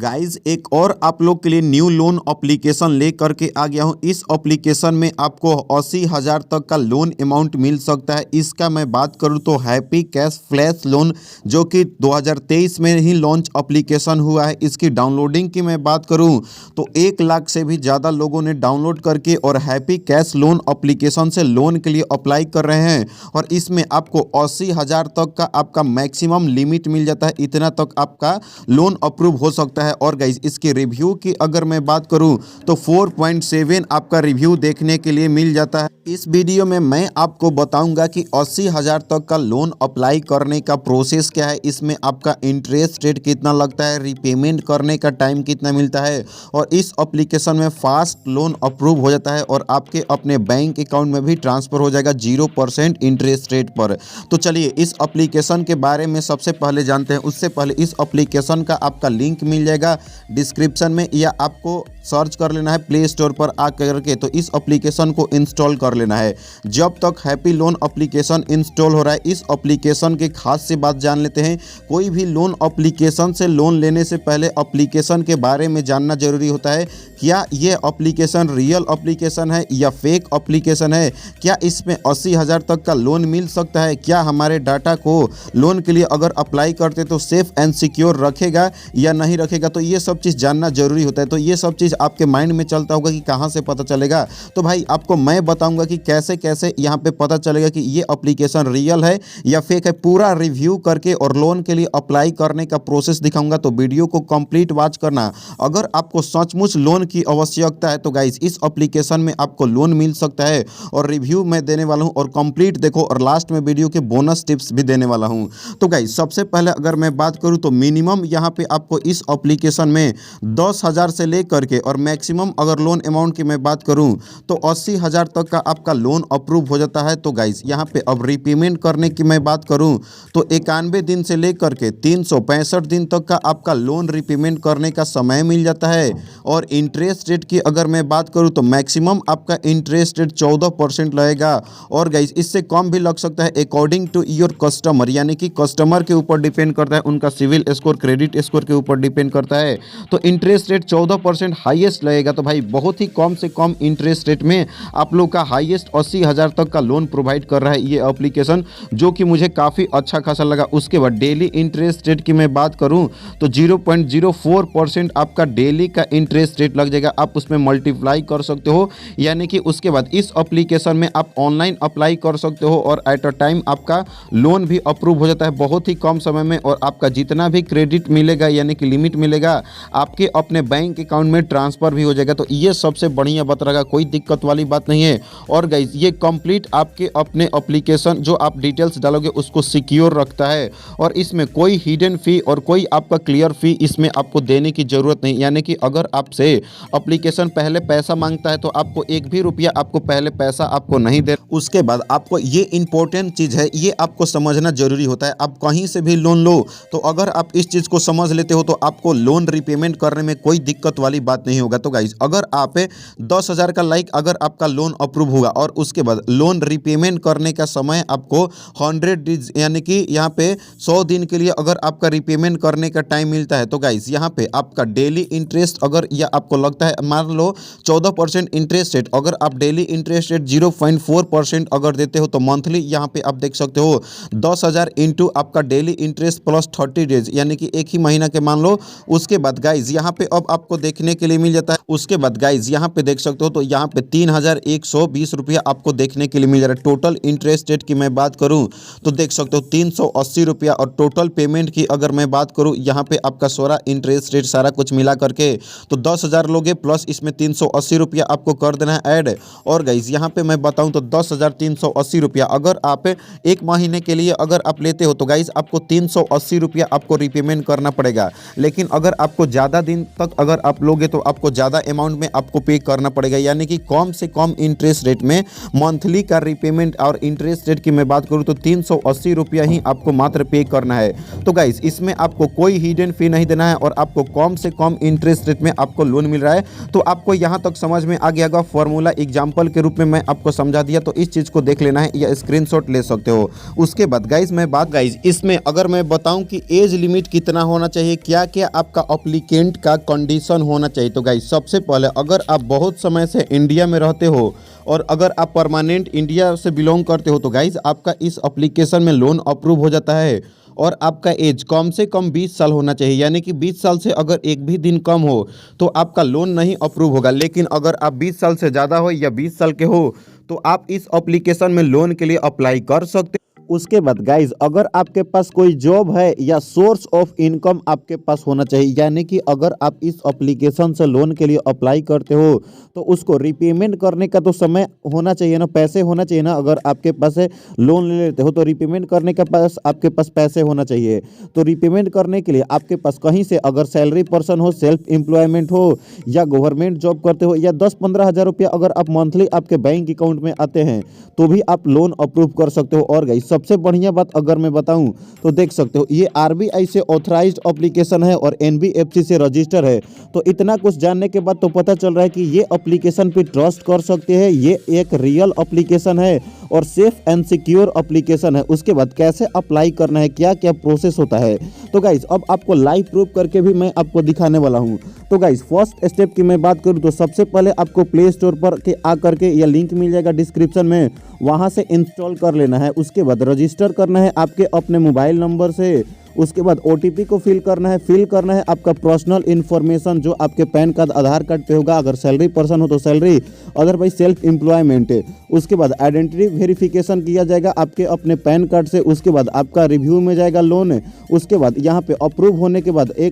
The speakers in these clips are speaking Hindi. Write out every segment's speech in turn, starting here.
गाइज एक और आप लोग के लिए न्यू लोन एप्लीकेशन ले करके आ गया हूँ। इस एप्लीकेशन में आपको 80,000 तक का लोन अमाउंट मिल सकता है। इसका मैं बात करूँ तो हैप्पी कैश फ्लैश लोन जो कि 2023 में ही लॉन्च एप्लीकेशन हुआ है। इसकी डाउनलोडिंग की मैं बात करूँ तो 1 लाख से भी ज़्यादा लोगों ने डाउनलोड करके और हैप्पी कैश लोन एप्लीकेशन से लोन के लिए अप्लाई कर रहे हैं। और इसमें आपको 80,000 तक का आपका मैक्सिमम लिमिट मिल जाता है। इतना तक आपका लोन अप्रूव हो सकता है। और गाइज इसके रिव्यू की अगर मैं बात करूं तो 4.7 आपका रिव्यू देखने के लिए मिल जाता है। इस वीडियो में मैं आपको बताऊंगा कि 80,000 तक का लोन अप्लाई करने का प्रोसेस क्या है, इसमें आपका इंटरेस्ट रेट कितना लगता है, रीपेमेंट करने का टाइम कितना मिलता है और इस एप्लीकेशन में फास्ट लोन अप्रूव हो जाता है और आपके अपने बैंक अकाउंट में भी ट्रांसफ़र हो जाएगा 0% इंटरेस्ट रेट पर। तो चलिए इस एप्लीकेशन के बारे में सबसे पहले जानते हैं। उससे पहले इस एप्लीकेशन का आपका लिंक मिल जाएगा डिस्क्रिप्शन में या आपको सर्च कर लेना है प्ले स्टोर पर आकर के, तो इस एप्लीकेशन को इंस्टॉल कर लेना है। जब तक हैप्पी लोन एप्लीकेशन इंस्टॉल हो रहा है इस एप्लीकेशन की खास सी बात जान लेते हैं। कोई भी लोन एप्लीकेशन से लोन लेने से पहले एप्लीकेशन के बारे में जानना जरूरी होता है। क्या ये एप्लीकेशन रियल एप्लीकेशन है या फेक एप्लीकेशन है, क्या इसमें 80,000 तक का लोन मिल सकता है, क्या हमारे डाटा को लोन के लिए अगर अप्लाई करते तो सेफ एंड सिक्योर रखेगा या नहीं रखेगा। तो ये सब चीज़ जानना जरूरी होता है। तो ये सब चीज़ आपके माइंड में चलता होगा कि कहाँ से पता चलेगा। तो भाई आपको मैं बताऊंगा कि कैसे कैसे यहाँ पे पता चलेगा कि ये एप्लीकेशन रियल है या फेक है। पूरा रिव्यू करके और लोन के लिए अप्लाई करने का प्रोसेस दिखाऊंगा, तो वीडियो को कंप्लीट वॉच करना। अगर आपको सचमुच लोन की आवश्यकता है तो गाइस इस एप्लीकेशन में आपको लोन मिल सकता है और रिव्यू मैं देने वाला हूँ और कंप्लीट देखो और लास्ट में वीडियो के बोनस टिप्स भी देने वाला हूँ। तो गाइस सबसे पहले अगर मैं बात करूँ तो मिनिमम यहाँ पे आपको इस एप्लीकेशन में 10,000 से लेकर के और मैक्सिमम अगर लोन अमाउंट की मैं बात करूं तो 80,000 तक का आपका लोन अप्रूव हो जाता है। तो गाइस यहाँ पे अब रीपेमेंट करने की मैं बात करूं तो 91 दिन से लेकर के 365 दिन तक का आपका लोन रीपेमेंट करने का समय मिल जाता है। और इंटरेस्ट रेट की अगर मैं बात करूँ तो मैक्सिमम आपका इंटरेस्ट रेट 14% लगेगा और गाइस इससे कम भी लग सकता है अकॉर्डिंग टू योर कस्टमर, यानी कि कस्टमर के ऊपर डिपेंड करता है, उनका सिविल स्कोर क्रेडिट स्कोर के ऊपर डिपेंड करता है। तो इंटरेस्ट रेट 14% हाईएस्ट लगेगा। तो भाई बहुत ही कम से कम इंटरेस्ट रेट में आप लोग का हाईएस्ट 80,000 तक का लोन प्रोवाइड कर रहा है ये एप्लीकेशन, जो कि मुझे काफ़ी अच्छा खासा लगा। उसके बाद डेली इंटरेस्ट रेट की मैं बात करूं तो 0.04% आपका डेली का इंटरेस्ट रेट लग जाएगा। आप उसमें मल्टीप्लाई कर सकते हो, यानी कि उसके बाद इस एप्लीकेशन में आप ऑनलाइन अप्लाई कर सकते हो और एट अ टाइम आपका लोन भी अप्रूव हो जाता है बहुत ही कम समय में। और आपका जितना भी क्रेडिट मिलेगा यानी कि लिमिट मिलेगा आपके अपने बैंक अकाउंट में ट्रांसफ़र भी हो जाएगा। तो ये सबसे बढ़िया बात रहेगा, कोई दिक्कत वाली बात नहीं है। और गाइस ये कंप्लीट आपके अपने एप्लीकेशन जो आप डिटेल्स डालोगे उसको सिक्योर रखता है और इसमें कोई हिडन फी और कोई आपका क्लियर फी इसमें आपको देने की ज़रूरत नहीं। यानी कि अगर आपसे एप्लीकेशन पहले पैसा मांगता है तो आपको 1 भी रुपया आपको पहले पैसा आपको नहीं दे। उसके बाद आपको ये इंपॉर्टेंट चीज़ है, ये आपको समझना जरूरी होता है। आप कहीं से भी लोन लो तो अगर आप इस चीज़ को समझ लेते हो तो आपको लोन रीपेमेंट करने में कोई दिक्कत वाली बात नहीं होगा। तो गाइज अगर आप 10,000 का अगर आपका लोन अप्रूव हुआ और उसके बाद लोन रीपेमेंट करने का समय आपको 100 डेज यानी कि यहाँ पे 100 दिन के लिए अगर आपका रीपेमेंट करने का टाइम मिलता है तो गाइज यहाँ पे आपका डेली इंटरेस्ट अगर या आपको लगता है मान लो 14% इंटरेस्ट रेट, अगर आप डेली इंटरेस्ट रेट 0.4% अगर देते हो तो मंथली यहाँ पे आप देख सकते हो 10,000 इंटू आपका डेली इंटरेस्ट प्लस 30 डेज यानी कि एक ही महीना के मान लो। उसके बाद गाइज यहाँ पे अब आपको देखने के लिए मिल जाता है। उसके बाद गाइज यहाँ पे देख सकते हो तो यहाँ पे 3,120 रुपया आपको देखने के लिए मिल जा रहा है। टोटल इंटरेस्ट रेट की मैं बात करूँ तो देख सकते हो 380 रुपया। और टोटल पेमेंट की अगर मैं बात करूँ यहाँ पे आपका 16 इंटरेस्ट रेट सारा कुछ मिला करके तो 10,000 लोगे प्लस इसमें 380 रुपया आपको कर देना है ऐड। और गाइज यहाँ पे मैं बताऊँ तो 10,380 रुपया अगर आप 1 महीने के लिए अगर आप लेते हो तो गाइज आपको 380 रुपया आपको रीपेमेंट करना पड़ेगा। लेकिन अगर आपको ज़्यादा दिन तक अगर आप लोगे तो आपको ज़्यादा अमाउंट में आपको पे करना पड़ेगा, यानी कि कम से कम इंटरेस्ट रेट में मंथली का रीपेमेंट। और इंटरेस्ट रेट की मैं बात करूँ तो 380 रुपया ही आपको मात्र पे करना है। तो गाइस इसमें आपको कोई हिडन फी नहीं देना है और आपको कम से कम इंटरेस्ट रेट में आपको लोन मिल रहा है। तो आपको यहाँ तक समझ में आ गया होगा, फॉर्मूला एग्जाम्पल के रूप में मैं आपको समझा दिया। तो इस चीज़ को देख लेना है या स्क्रीनशॉट ले सकते हो। उसके बाद गाइस इसमें अगर मैं बताऊं कि एज लिमिट कितना होना चाहिए, क्या क्या आप आपका अप्लीकेंट का कंडीशन होना चाहिए। तो गाइस सबसे पहले अगर आप बहुत समय से इंडिया में रहते हो और अगर आप परमानेंट इंडिया से बिलोंग करते हो तो गाइस आपका इस एप्लीकेशन में लोन अप्रूव हो जाता है। और आपका एज कम से कम 20 साल होना चाहिए, यानी कि 20 साल से अगर एक भी दिन कम हो तो आपका लोन नहीं अप्रूव होगा। लेकिन अगर आप 20 साल से ज़्यादा हो या 20 साल के हो तो आप इस एप्लीकेशन में लोन के लिए अप्लाई कर सकते हो। उसके बाद गाइज अगर आपके पास कोई जॉब है या सोर्स ऑफ इनकम आपके पास होना चाहिए, यानी कि अगर आप इस एप्लीकेशन से लोन के लिए अप्लाई करते हो तो उसको रिपेमेंट करने का तो समय होना चाहिए ना, पैसे होना चाहिए ना। अगर आपके पास लोन ले लेते हो तो रिपेमेंट करने का पास आपके पास पैसे होना चाहिए। तो रिपेमेंट करने के लिए आपके पास कहीं से अगर सैलरी पर्सन हो, सेल्फ एम्प्लॉयमेंट हो या गवर्नमेंट जॉब करते हो या 10-15 हज़ार रुपया अगर आप मंथली आपके बैंक अकाउंट में आते हैं तो भी आप लोन अप्रूव कर सकते हो। और गाइस सबसे बढ़िया बात अगर मैं बताऊं तो देख सकते हो ये आरबीआई से ऑथराइज्ड एप्लीकेशन है और एनबीएफसी से रजिस्टर है। तो इतना कुछ जानने के बाद तो पता चल रहा है कि ये एप्लीकेशन पे ट्रस्ट कर सकते हैं, ये एक रियल एप्लीकेशन है और सेफ एंड सिक्योर एप्लीकेशन है। उसके बाद कैसे अप्लाई करना है, क्या क्या प्रोसेस होता है, तो गाइस अब आपको लाइव प्रूफ करके भी मैं आपको दिखाने वाला हूं। तो गाइस फर्स्ट स्टेप की मैं बात करूं तो सबसे पहले आपको प्ले स्टोर पर के आ करके या लिंक मिल जाएगा डिस्क्रिप्शन में, वहां से इंस्टॉल कर लेना है। उसके बाद रजिस्टर करना है आपके अपने मोबाइल नंबर से। उसके बाद ओटीपी को फिल करना है आपका पर्सनल इन्फॉर्मेशन जो आपके पैन कार्ड, आधार कार्ड पे होगा। अगर सैलरी पर्सन हो तो सैलरी, अदरवाइज सेल्फ एम्प्लॉयमेंट। उसके बाद आइडेंटिटी वेरिफिकेशन किया जाएगा आपके अपने पैन कार्ड से। उसके बाद आपका रिव्यू में जाएगा लोन। उसके बाद यहाँ पे अप्रूव होने के बाद कि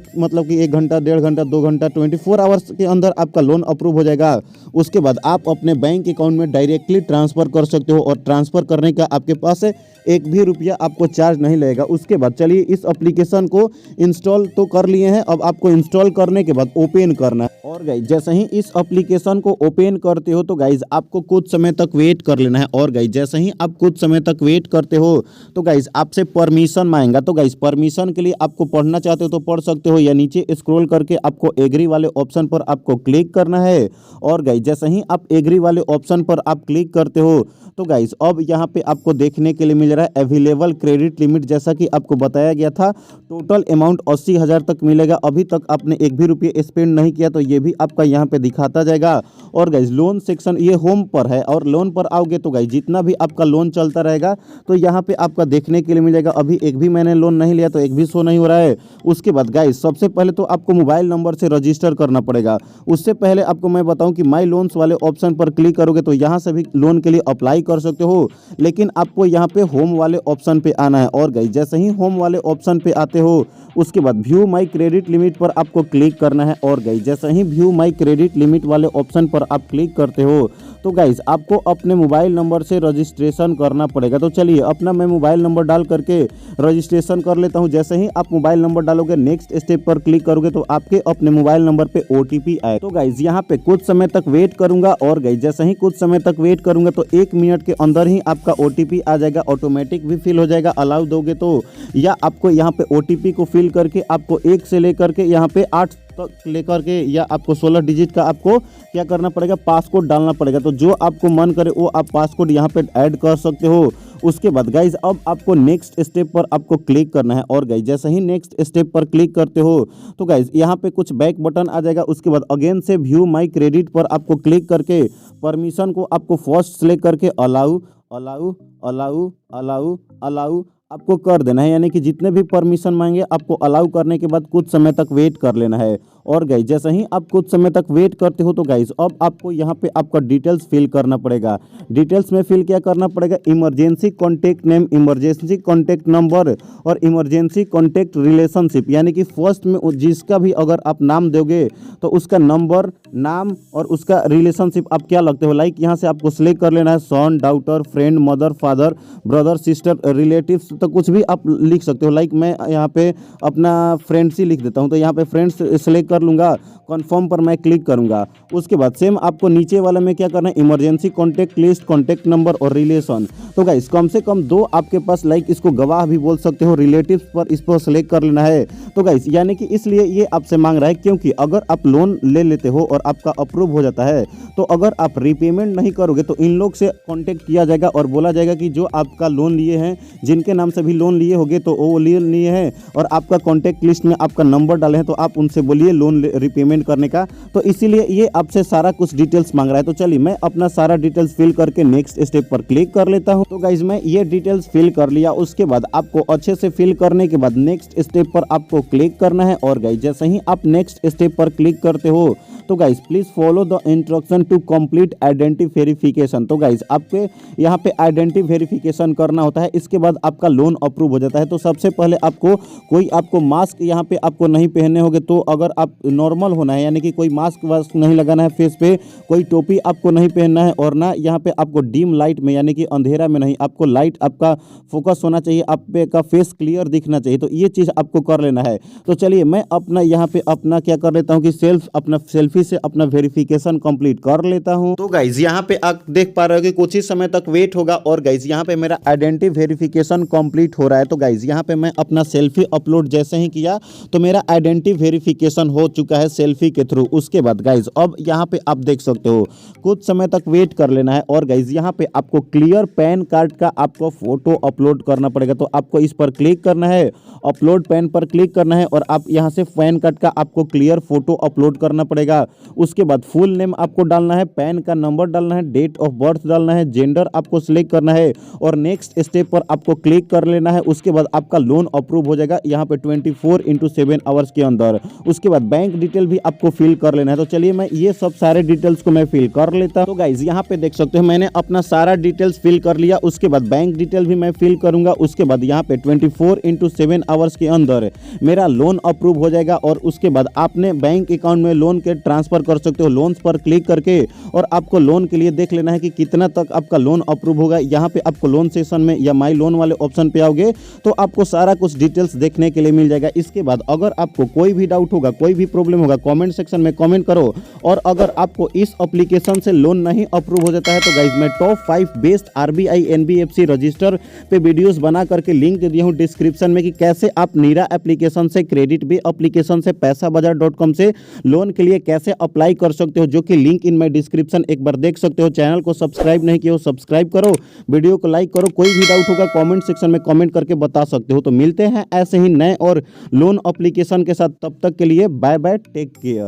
1 घंटा, 1.5 घंटा, 2 घंटा, 24 आवर्स के अंदर आपका लोन अप्रूव हो जाएगा। उसके बाद आप अपने बैंक अकाउंट में डायरेक्टली ट्रांसफ़र कर सकते हो और ट्रांसफ़र करने का आपके पास एक भी रुपया आपको चार्ज नहीं लगेगा। उसके बाद चलिए इस एप्लीकेशन को इंस्टॉल तो कर लिए हैं, अब आपको इंस्टॉल करने के बाद ओपन करना है। और गाइज जैसे ही इस एप्लीकेशन को ओपन करते हो तो गाइज आपको कुछ समय तक वेट कर लेना है। और गाइज जैसे ही आप कुछ समय तक वेट करते हो तो गाइज आपसे परमिशन मांगेगा। तो गाइज परमिशन के लिए आपको पढ़ना चाहते हो तो पढ़ सकते हो या नीचे स्क्रॉल करके आपको एग्री वाले ऑप्शन पर आपको क्लिक करना है। और गाइज जैसे ही आप एग्री वाले ऑप्शन पर आप क्लिक करते हो तो गाइज अब यहाँ पे आपको देखने के लिए मिल रहा है अवेलेबल क्रेडिट लिमिट, जैसा कि आपको बताया गया था टोटल अमाउंट 80,000 तक मिलेगा। अभी तक आपने एक भी रुपये स्पेंड नहीं किया तो ये भी आपका यहाँ पे दिखाता जाएगा। और गाइज लोन सेक्शन ये होम पर है और लोन पर आओगे तो गाइज जितना भी आपका लोन चलता रहेगा तो यहाँ पे आपका देखने के लिए मिलेगा। अभी एक भी मैंने लोन नहीं लिया तो एक भी शो नहीं हो रहा है। उसके बाद गाइज सबसे पहले तो आपको मोबाइल नंबर से रजिस्टर करना पड़ेगा। उससे पहले आपको मैं बताऊँ कि माई लोन्स वाले ऑप्शन पर क्लिक करोगे तो यहाँ से भी लोन के लिए अप्लाई कर सकते हो, लेकिन आपको यहाँ पे होम वाले ऑप्शन पे आना है। और गाइस जैसे ही होम वाले ऑप्शन पे आते हो उसके बाद व्यू माई क्रेडिट लिमिट पर आपको क्लिक करना है। और गाइस जैसे ही व्यू माई क्रेडिट लिमिट वाले ऑप्शन पर आप क्लिक करते हो तो गाइस आपको अपने मोबाइल नंबर से रजिस्ट्रेशन करना पड़ेगा। तो चलिए अपना मैं मोबाइल नंबर डाल करके रजिस्ट्रेशन कर लेता हूं। जैसे ही आप मोबाइल नंबर डालोगे नेक्स्ट स्टेप पर क्लिक करोगे तो आपके अपने मोबाइल नंबर पे ओटीपी आए। तो गाइस यहाँ पे कुछ समय तक वेट करूंगा। और गाइस जैसे ही कुछ समय तक वेट करूंगा तो 1 मिनट के अंदर ही आपका ओटीपी आ जाएगा, ऑटोमेटिक भी फिल हो जाएगा अलाउ दोगे तो, या आपको यहाँ पे ओटीपी को फिल करके आपको 1 से लेकर के यहाँ पे 8 तक लेकर के या आपको 16 डिजिट का आपको क्या करना पड़ेगा, पासकोड डालना पड़ेगा। तो जो आपको मन करे वो आप पासकोड यहाँ पे ऐड कर सकते हो। उसके बाद गाइज अब आपको नेक्स्ट स्टेप पर आपको क्लिक करना है। और गाइज जैसे ही नेक्स्ट स्टेप पर क्लिक करते हो तो गाइज यहाँ पे कुछ बैक बटन आ जाएगा। उसके बाद अगेन से व्यू माई क्रेडिट पर आपको क्लिक करके परमिशन को आपको फर्स्ट सेलेक्ट करके allow allow allow allow allow आपको कर देना है, यानी कि जितने भी परमिशन मांगे आपको अलाउ करने के बाद कुछ समय तक वेट कर लेना है। और गाइज जैसे ही आप कुछ समय तक वेट करते हो तो गाइज अब आपको यहाँ पे आपका डिटेल्स फिल करना पड़ेगा। डिटेल्स में फिल क्या करना पड़ेगा, emergency contact name, emergency contact number और इमरजेंसी कॉन्टैक्ट रिलेशनशिप, यानी कि फर्स्ट में जिसका भी अगर आप नाम दोगे तो उसका नंबर, नाम और उसका रिलेशनशिप आप क्या लगते हो। लाइक यहाँ से आपको सिलेक्ट कर लेना है son, daughter, friend, mother, father, brother, sister, relatives, तो कुछ भी आप लिख सकते हो। लाइक मैं यहाँ पे अपना फ्रेंड्स ही लिख देता हूँ तो यहाँ पे फ्रेंड्स सेलेक्ट कर लूँगा, कन्फर्म पर मैं क्लिक करूँगा। उसके बाद सेम आपको नीचे वाले में क्या करना है, emergency contact list, contact number और रिलेशन। तो गाइस कम से कम 2 आपके पास लाइक इसको गवाह भी बोल सकते हो, रिलेटिव्स पर इस पर सेलेक्ट कर लेना है। तो गाइस यानी कि इसलिए ये आपसे मांग रहा है क्योंकि अगर आप लोन ले लेते हो और आपका अप्रूव हो जाता है तो अगर आप रीपेमेंट नहीं करोगे तो इन लोग से कॉन्टैक्ट किया जाएगा और बोला जाएगा कि जो आपका लोन लिए हैं जिनके नाम नाम से भी लोन लिए होगे तो वो लोन लिए हैं और आपका कॉन्टैक्ट लिस्ट में आपका नंबर डाले हैं, तो आप उनसे बोलिए लोन रिपेमेंट करने का। तो इसीलिए ये आपसे सारा कुछ डिटेल्स मांग रहा है। तो चलिए मैं अपना सारा डिटेल्स फिल करके नेक्स्ट स्टेप पर क्लिक कर लेता हूँ। तो गाइज मैं ये डिटेल्स फिल कर लिया। उसके बाद आपको अच्छे से फिल करने के बाद नेक्स्ट स्टेप पर आपको क्लिक करना है। और गाइज जैसे ही आप नेक्स्ट स्टेप पर क्लिक करते हो तो guys please follow the instruction to complete identity verification. तो गाइज आपके यहाँ पे आइडेंटिटी वेरिफिकेशन करना होता है, इसके बाद आपका लोन अप्रूव हो जाता है। तो सबसे पहले आपको मास्क यहाँ पे आपको नहीं पहनने होंगे। तो अगर आप नॉर्मल होना है, यानी कि कोई मास्क वास्क नहीं लगाना है फेस पे, कोई टोपी आपको नहीं पहनना है, और ना यहाँ पे आपको डिम लाइट में यानी कि अंधेरा में नहीं, आपको लाइट आपका फोकस होना चाहिए, आप पे का फेस क्लियर दिखना चाहिए। तो ये चीज़ आपको कर लेना है। तो चलिए मैं अपना यहाँ पे अपना क्या कर लेता हूँ कि अपना सेल्फी से अपना वेरिफिकेशन कंप्लीट कर लेता हूँ। तो गाइज यहाँ पे आप देख पा रहे हो कि कुछ ही समय तक वेट होगा। और गाइज यहाँ पे मेरा आइडेंटिटी वेरिफिकेशन कंप्लीट हो रहा है। तो गाइज यहाँ पे मैं अपना सेल्फी अपलोड जैसे ही किया तो मेरा आइडेंटिटी वेरिफिकेशन हो चुका है सेल्फी के थ्रू। उसके बाद गाइज अब यहाँ पे आप देख सकते हो कुछ समय तक वेट कर लेना है। और गाइज यहाँ पे आपको क्लियर पैन कार्ड का आपको फोटो अपलोड करना पड़ेगा। तो आपको इस पर क्लिक करना है, अपलोड पैन पर क्लिक करना है और आप यहाँ से पैन कार्ड का आपको क्लियर फोटो अपलोड करना पड़ेगा। उसके बाद फुल नेम आपको डालना है, पैन का नंबर डालना है, डेट ऑफ बर्थ डालना है, जेंडर आपको सिलेक्ट करना है और नेक्स्ट स्टेप पर आपको क्लिक कर लेना है। उसके बाद आपका लोन अप्रूव हो जाएगा यहाँ पे 24x7 आवर्स के अंदर। उसके बाद बैंक डिटेल भी आपको फिल कर लेना है। तो चलिए मैं ये सब सारे डिटेल्स को मैं फिल कर लेता हूँ। तो गाइज यहाँ पे देख सकते हो मैंने अपना सारा डिटेल्स फिल कर लिया। उसके बाद बैंक डिटेल भी मैं फिल करूंगा। उसके बाद यहाँ पे 24x7 आवर्स के अंदर मेरा लोन अप्रूव हो जाएगा। और उसके बाद आपने बैंक अकाउंट में लोन के ट्रांसफर कर सकते हो लोन्स पर क्लिक करके। और आपको लोन के लिए देख लेना है कि कितना तक आपका लोन अप्रूव होगा। यहाँ पे आपको लोन सेशन में या माई लोन वाले ऑप्शन पे आओगे तो आपको सारा कुछ डिटेल्स देखने के लिए मिल जाएगा। इसके बाद अगर आपको कोई भी डाउट होगा, कोई भी प्रॉब्लम होगा, कमेंट सेक्शन में कमेंट करो। और अगर आपको इस एप्लीकेशन से लोन नहीं अप्रूव हो जाता है तो गाइज मैं top 5 best RBI NBFC register पे वीडियोस बना करके लिंक दे दिया हूँ डिस्क्रिप्शन में कि कैसे आप नीरा एप्लीकेशन से, क्रेडिट बी एप्लीकेशन से, पैसाबाजार.com से लोन के लिए कैसे अप्लाई कर सकते हो, जो कि लिंक इन माई डिस्क्रिप्शन एक बार देख सकते हो। चैनल को सब्सक्राइब नहीं किया हो सब्सक्राइब करो, वीडियो को लाइक करो। कोई भी डाउट होगा कमेंट सेक्शन में कमेंट करके बता सकते हो। तो मिलते हैं ऐसे ही नए और लोन एप्लीकेशन के साथ, तब तक के लिए बाय बाय, टेक केयर।